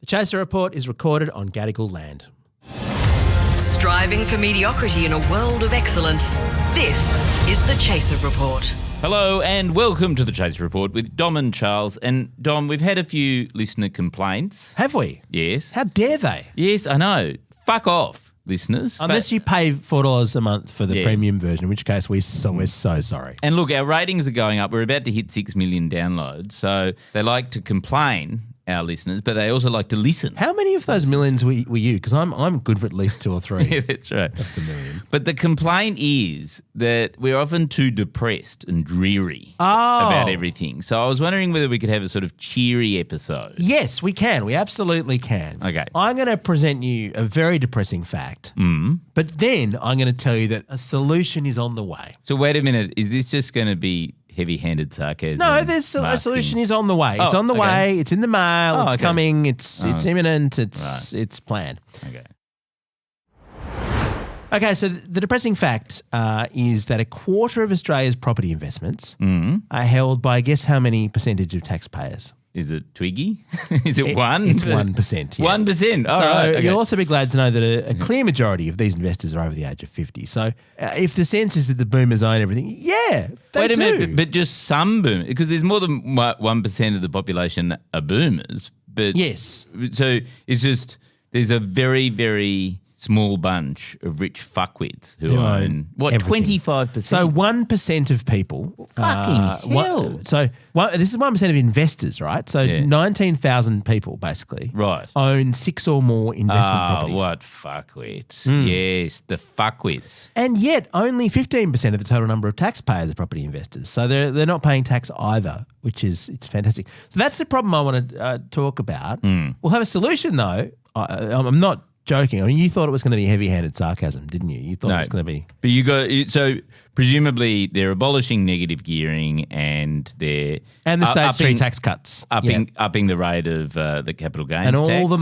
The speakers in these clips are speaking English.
Chaser Report is recorded on Gadigal land. Striving for mediocrity in a world of excellence. This is the Chaser Report. Hello and welcome to the Chaser Report with Dom and Charles. And Dom, we've had a few listener complaints. Have we? Yes. How dare they? Yes, I know. Fuck off, listeners. Unless you pay $4 a month for the premium version, in which case we're so sorry. And look, our ratings are going up. We're about to hit 6 million downloads. So they like to complain, our listeners, but they also like to listen. How many of those millions were you? Because I'm good for at least 2 or 3. Yeah, that's right. Of the million. But the complaint is that we're often too depressed and dreary about everything. So I was wondering whether we could have a sort of cheery episode. Yes, we can. We absolutely can. Okay. I'm going to present you a very depressing fact, but then I'm going to tell you that a solution is on the way. So wait a minute. Is this just going to be heavy-handed sarcasm? No, there's a solution is on the way. It's on the way. It's in the mail. It's coming. It's imminent. It's planned. Okay. Okay, so the depressing fact is that a quarter of Australia's property investments are held by, guess how many percentage of taxpayers? Is it Twiggy? Is it 1? It's 1%. Yeah. 1%. So right. Okay. You'll also be glad to know that a clear majority of these investors are over the age of 50. So if the sense is that the boomers own everything, they Wait a do. minute, but just some boomers, because there's more than 1% of the population are boomers. But yes. So it's just there's a very, very small bunch of rich fuckwits who own, what, everything. 25%? So 1% of people. Fucking hell. This is 1% of investors, right? So 19,000 people basically own 6 or more investment properties. What fuckwits. Yes, the fuckwits. And yet only 15% of the total number of taxpayers are property investors. So they're not paying tax either, it's fantastic. So that's the problem I want to talk about. We'll have a solution though. I'm not joking. I mean, you thought it was going to be heavy-handed sarcasm, didn't you? You thought it was going to be. But so presumably they're abolishing negative gearing and they're the stage 3 tax cuts, upping the rate of the capital gains and tax. all the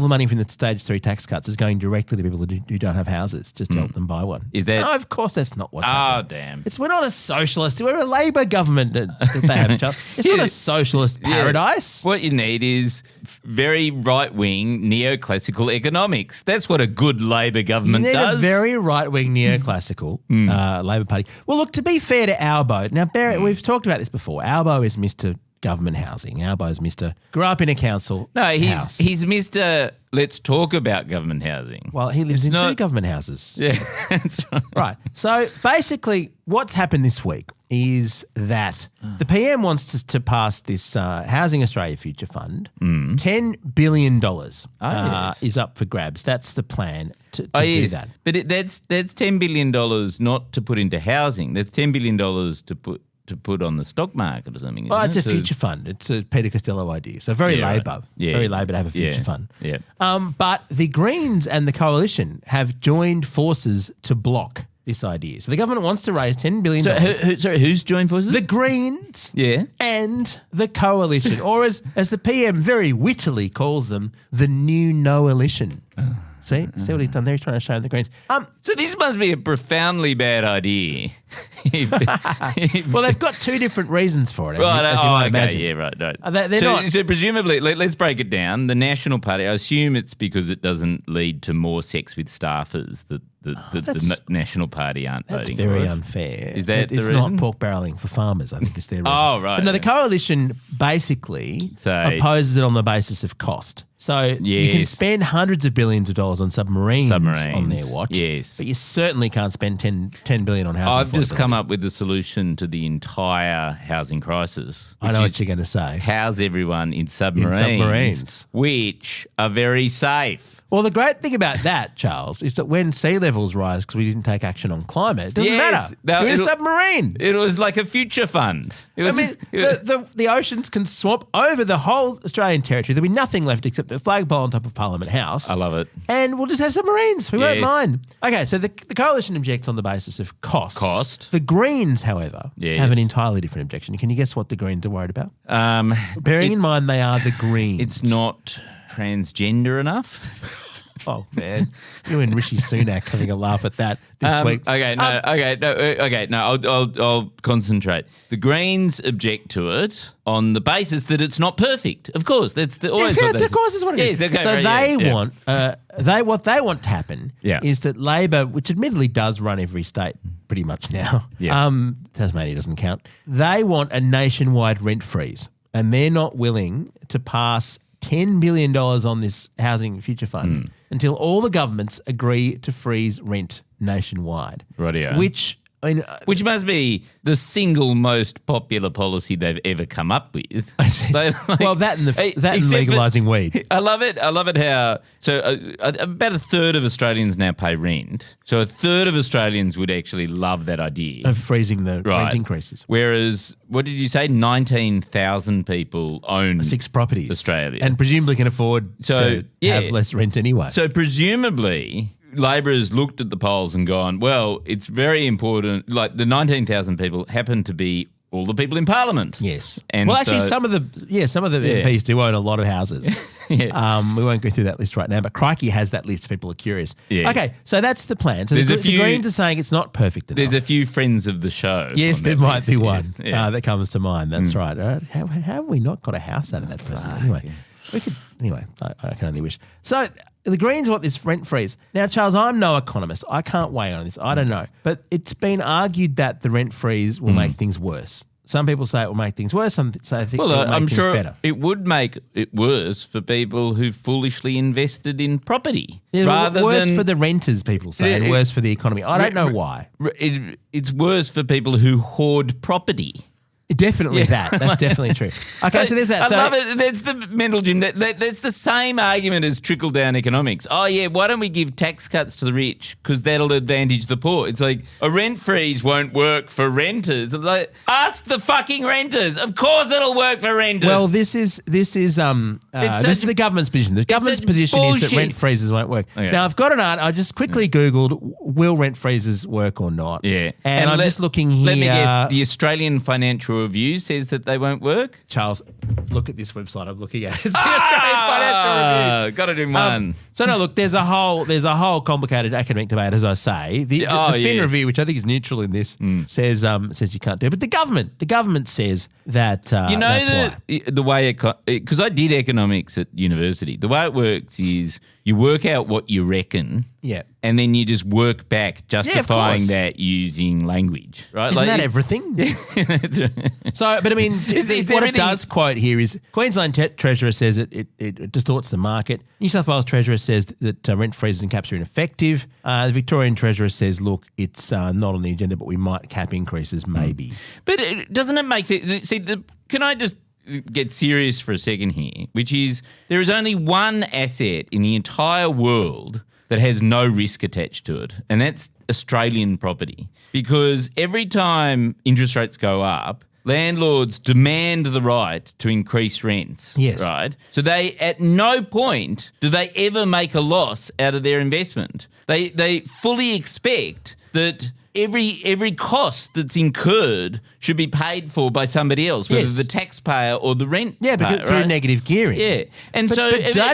money from the stage 3 tax cuts is going directly to people who don't have houses, just to help them buy one. Is that? No, of course that's not what's happening. Oh, damn! We're not a socialist. We're a Labor government that they have each other. It's not a socialist paradise. What you need is very right-wing neoclassical economics. That's what a good Labor government does. You need a very right-wing neoclassical Labor Party. Well, look, to be fair to Albo, now we've talked about this before. Albo is Mr. Government Housing. Albo is Mr. Grew up in a council house. He's Mr. Let's talk about government housing. Well, he lives in 2 government houses. Yeah, that's right. Right. So basically what's happened this week is that the PM wants to pass this Housing Australia Future Fund. $10 billion is up for grabs. That's the plan to do that. But that's $10 billion not to put into housing. That's $10 billion to put on the stock market or something. Well, it's a future fund. It's a Peter Costello idea. So very Labor. Right. Yeah. Very Labor to have a future fund. Yeah. But the Greens and the Coalition have joined forces to block this idea. So the government wants to raise $10 billion. Sorry, who's joined forces? The Greens and the Coalition, or as the PM very wittily calls them, the new no-alition. See what he's done there? He's trying to show the Greens. So this must be a profoundly bad idea. Well, they've got 2 different reasons for it, as you might imagine. Yeah, right. So presumably, let's break it down. The National Party, I assume it's because it doesn't lead to more sex with staffers that the National Party aren't voting for. That's very unfair. Is that the reason? It's not pork barrelling for farmers, I think is their reason. Oh, right. But no, the Coalition basically opposes it on the basis of cost. So you can spend hundreds of billions of dollars on submarines on their watch, but you certainly can't spend $10 billion on housing. I've just come up with the solution to the entire housing crisis. I know what you're going to say. House everyone in submarines, which are very safe. Well, the great thing about that, Charles, is that when sea levels rise because we didn't take action on climate, it doesn't matter. You're in a submarine. It was like a future fund. The oceans can swamp over the whole Australian territory. There'll be nothing left except the flagpole on top of Parliament House. I love it. And we'll just have submarines. We won't mind. Okay, so the Coalition objects on the basis of cost. The Greens, however, have an entirely different objection. Can you guess what the Greens are worried about? Bearing in mind they are the Greens. It's not transgender enough. Oh, man. You and Rishi Sunak having a laugh at that this week. I'll concentrate. The Greens object to it on the basis that it's not perfect. Of course, that's always what they of course is what it is. Yes, okay, so right, they want what they want to happen Yeah. is that Labor, which admittedly does run every state pretty much now, Tasmania doesn't count. They want a nationwide rent freeze, and they're not willing to pass $10 billion on this housing future fund until all the governments agree to freeze rent nationwide. Rightio. Which Which must be the single most popular policy they've ever come up with. Well, that and legalising weed. I love it. I love it how about a third of Australians now pay rent. So a third of Australians would actually love that idea Of freezing the rent increases. Whereas, what did you say? 19,000 people own 6 properties. Australia. And presumably can afford to have less rent anyway. So presumably Labor has looked at the polls and gone, well, it's very important. Like the 19,000 people happen to be all the people in Parliament. Yes. And actually, some of the MPs do own a lot of houses. We won't go through that list right now, but Crikey has that list if people are curious. Yeah. Okay, so that's the plan. So the Greens are saying it's not perfect enough. There's a few friends of the show. Yes, there might be one Yes. that comes to mind. That's right. How have we not got a house out of that person? Anyway, I can only wish. So the Greens want this rent freeze. Now, Charles, I'm no economist. I can't weigh in on this. I don't know. But it's been argued that the rent freeze will make things worse. Some people say it will make things worse. Some say it will make things better. It would make it worse for people who foolishly invested in property. Yeah, worse for the renters, people say, and worse for the economy. I don't know why. It's worse for people who hoard property. Definitely that. That's definitely true. Okay, so there's that. I love it. That's the mental gymnastics. That's the same argument as trickle-down economics. Oh, yeah, why don't we give tax cuts to the rich because that'll advantage the poor? It's like a rent freeze won't work for renters. It's like, ask the fucking renters. Of course it'll work for renters. Well, this is the government's position. The government's position is that rent freezes won't work. Okay. Now, I've got an art. I just quickly Googled, will rent freezes work or not? Yeah. And I'm just looking here. Let me guess, the Australian Financial Review says that they won't work. Charles, look at this website I'm looking at. It's the Australian Financial Review. Got to do one. So no, look, there's a whole complicated academic debate, as I say. The Fin Review, which I think is neutral in this, says you can't do it. But the government says that that's why. The way because I did economics at university. The way it works is you work out what you reckon. Yeah. And then you just work back justifying that using languge, right? Isn't that everything? So, but I mean, what it does quote here is Queensland Treasurer says it distorts the market. New South Wales Treasurer says that rent freezes and caps are ineffective. The Victorian Treasurer says, look, it's not on the agenda, but we might cap increases maybe. But doesn't it make sense? See, can I just get serious for a second here, which is there is only one asset in the entire world that has no risk attached to it, and that's Australian property. Because every time interest rates go up, landlords demand the right to increase rents. Yes. Right? So they, at no point do they ever make a loss out of their investment. They fully expect that every cost that's incurred should be paid for by somebody else, whether the taxpayer or the rent. Yeah, because through negative gearing. Yeah, and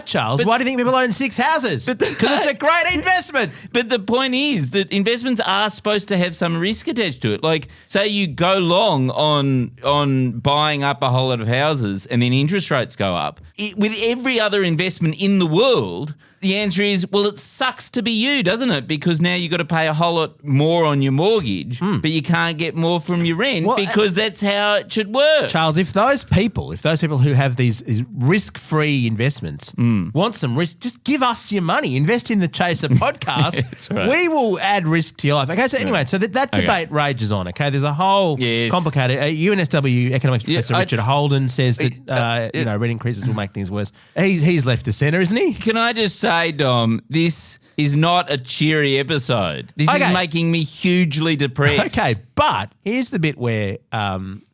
Charles, why do you think people own 6 houses? Because it's a great investment. But the point is that investments are supposed to have some risk attached to it. Like, say you go long on buying up a whole lot of houses, and then interest rates go up. With every other investment in the world, the answer is, well, it sucks to be you, doesn't it? Because now you've got to pay a whole lot more on your mortgage, but you can't get more from your rent because that's how it should work. Charles, if those people who have these risk-free investments want some risk, just give us your money. Invest in the Chaser podcast. That's right. We will add risk to your life. Okay, so anyway, so that debate rages on, okay? There's a whole complicated UNSW economics professor Richard Holden says that rent increases will make things worse. He's left of centre, isn't he? Can I just say, Dom, this is not a cheery episode. This is making me hugely depressed. Okay, but here's the bit where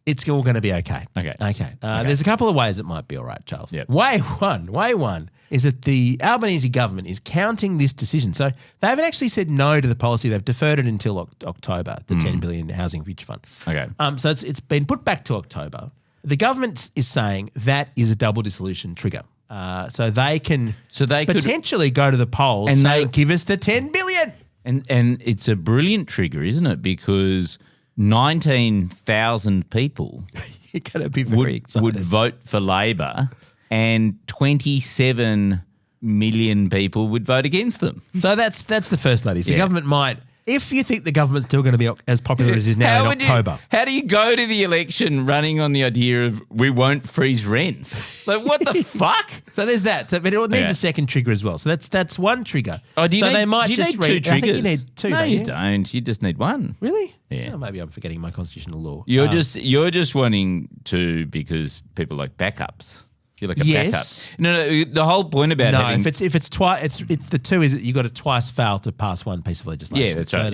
it's all going to be okay. Okay. There's a couple of ways it might be all right, Charles. Yep. Way one is that the Albanese government is counting this decision. So they haven't actually said no to the policy. They've deferred it until October, the 10 billion housing future fund. Okay. So it's been put back to October. The government is saying that is a double dissolution trigger. So they can could potentially go to the polls and say, give us the 10 billion. And it's a brilliant trigger, isn't it? Because 19,000 people You're going to be very excited. would vote for Labor and 27 million people would vote against them. So that's the first ladies. The government might, if you think the government's still going to be as popular as it is now in October. How do you go to the election running on the idea of we won't freeze rents? Like, what the fuck? So there's that. So, but it needs a second trigger as well. So that's one trigger. Oh, do you need two triggers? I think you need two. No, you don't. You just need one. Really? Yeah. Oh, maybe I'm forgetting my constitutional law. You're just wanting to because people like backups. You're like a backup. No, the whole point about having... if it's twice, it's the two is that you got to twice fail to pass one piece of legislation. Yeah, that's right.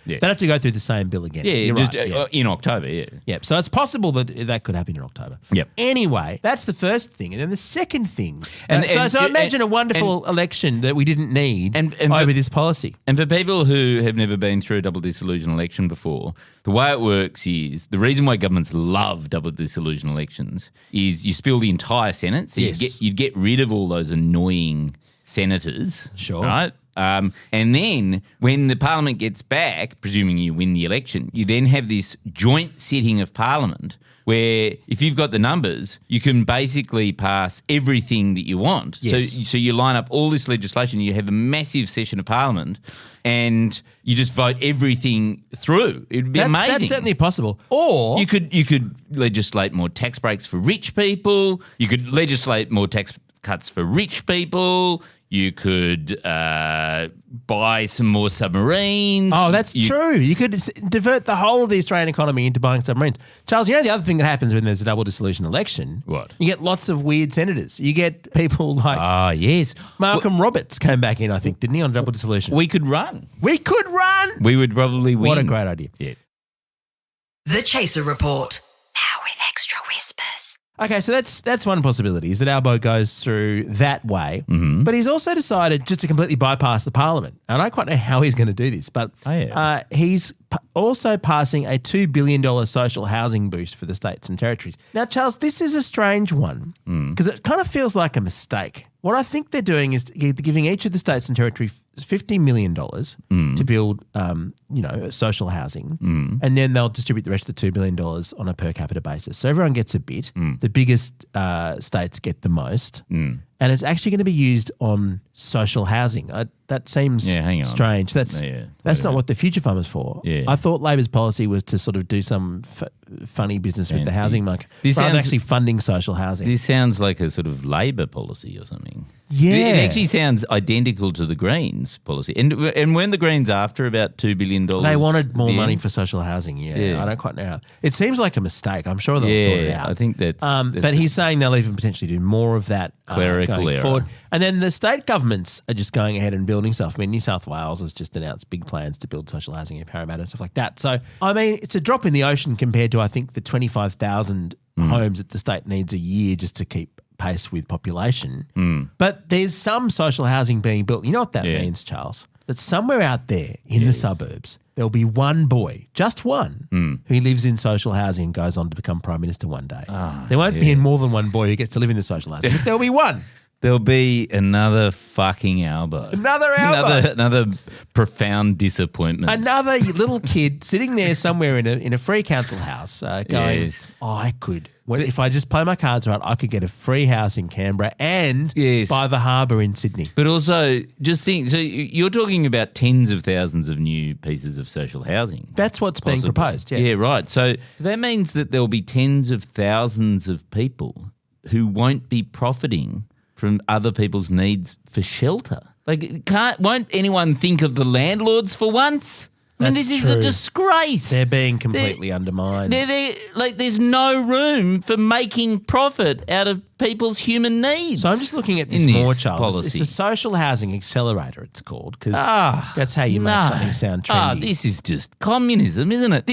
They have to go through the same bill again. Yeah, You're just right. in October. Yeah. Yep. So it's possible that could happen in October. Yep. Anyway, that's the first thing, and then the second thing. So imagine a wonderful election that we didn't need over this policy. And for people who have never been through a double dissolution election before, the way it works is the reason why governments love double dissolution elections is you spill the entire Senate. So you'd get rid of all those annoying senators. Sure. Right? And then when the parliament gets back, presuming you win the election, you then have this joint sitting of parliament where if you've got the numbers, you can basically pass everything that you want. Yes. So you line up all this legislation, you have a massive session of parliament and you just vote everything through. It'd be amazing. That's certainly possible. Or you could legislate more tax breaks for rich people. You could legislate more tax cuts for rich people. You could buy some more submarines. Oh, that's true. You could divert the whole of the Australian economy into buying submarines. Charles, you know the other thing that happens when there's a double dissolution election? What? You get lots of weird senators. You get people like yes. Malcolm Roberts came back in, I think, didn't he, on double dissolution? We could run. We could run. We would probably win. What a great idea. Yes. The Chaser Report. Now with extra whispers. Okay, so that's one possibility, is that Albo goes through that way. Mm-hmm. But he's also decided just to completely bypass the parliament. And I don't quite know how he's going to do this, but he's also passing a $2 billion social housing boost for the states and territories. Now, Charles, this is a strange one because it kind of feels like a mistake. What I think they're doing is giving each of the states and territories $50 million to build, social housing, and then they'll distribute the rest of the $2 billion on a per capita basis. So everyone gets a bit. The biggest states get the most, and it's actually going to be used on social housing. That seems strange. That's not what the Future Fund was for. Yeah. I thought Labor's policy was to sort of do some funny business with the housing market rather than actually funding social housing. This sounds like a sort of Labor policy or something. Yeah. It actually sounds identical to the Greens policy. And weren't the Greens after about $2 billion? They wanted more money for social housing, yeah. I don't quite know how. It seems like a mistake. I'm sure they'll sort it out. I think that's but he's saying they'll even potentially do more of that clerical error. Forward. And then the state governments are just going ahead and building stuff. I mean, New South Wales has just announced big plans to build social housing in Parramatta and stuff like that. So, I mean, it's a drop in the ocean compared to, I think, the 25,000 homes that the state needs a year just to keep pace with population. But there's some social housing being built. You know what that means, Charles? That somewhere out there in the suburbs, there'll be one boy, just one, who lives in social housing and goes on to become Prime Minister one day. There won't be more than one boy who gets to live in the social housing, but there'll be one. There'll be another fucking Albo. Another profound disappointment. Another little kid sitting there somewhere in a free council house going, I could. If I just play my cards right, I could get a free house in Canberra and by the harbour in Sydney. But also, just think, so you're talking about tens of thousands of new pieces of social housing. That's what's being proposed, Yeah, right. So that means that there'll be tens of thousands of people who won't be profiting from other people's needs for shelter. Like, won't anyone think of the landlords for once? I mean, this is a disgrace. They're being completely undermined. There's no room for making profit out of people's human needs. So I'm just looking at this more, Charles. Policy. It's the social housing accelerator, it's called, because that's how you make something sound trendy. This is just communism, isn't it?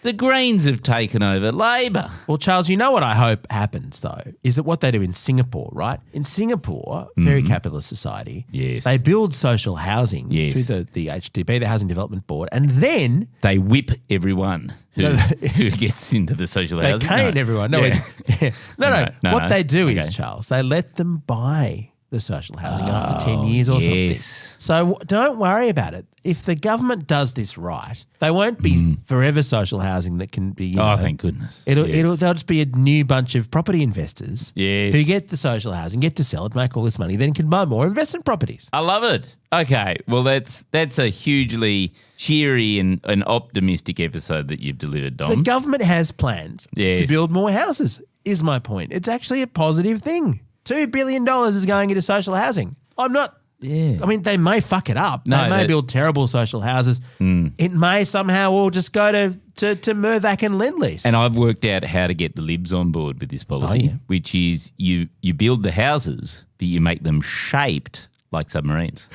The Greens have taken over Labor. Well, Charles, you know what I hope happens, though, is that what they do in Singapore, right? In Singapore, very capitalist society, they build social housing through the HDB, the Housing Development Board, and then they whip everyone. who gets into the social They housing. cane everyone. No, Yeah. no. What they do is, Okay. Charles, they let them buy the social housing after 10 years or yes. something. So don't worry about it. If the government does this right, they won't be forever social housing that can be. Thank goodness. They'll Yes. just be a new bunch of property investors Yes. who get the social housing, get to sell it, make all this money, then can buy more investment properties. I love it. Okay, well that's a hugely cheery and optimistic episode that you've delivered, Dom. The government has plans Yes. to build more houses, is my point. It's actually a positive thing. $2 billion is going into social housing. I'm not. Yeah. I mean, they may fuck it up. No, they may that- build terrible social houses. It may somehow all just go to Mirvac and Lend-Lease. And I've worked out how to get the libs on board with this policy, yeah. which is you build the houses, but you make them shaped like submarines.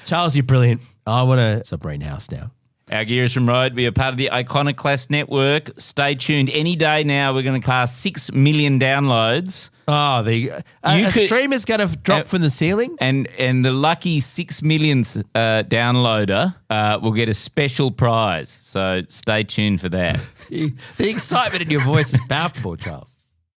Charles, you're brilliant. I want a submarine house now. Our gear is from Road. We are part of the Iconoclast Network. Stay tuned. Any day now, we're going to pass 6 million downloads. Oh, a streamer's going to drop from the ceiling? And the lucky 6 millionth downloader will get a special prize. So stay tuned for that. The excitement in your voice is powerful, Charles.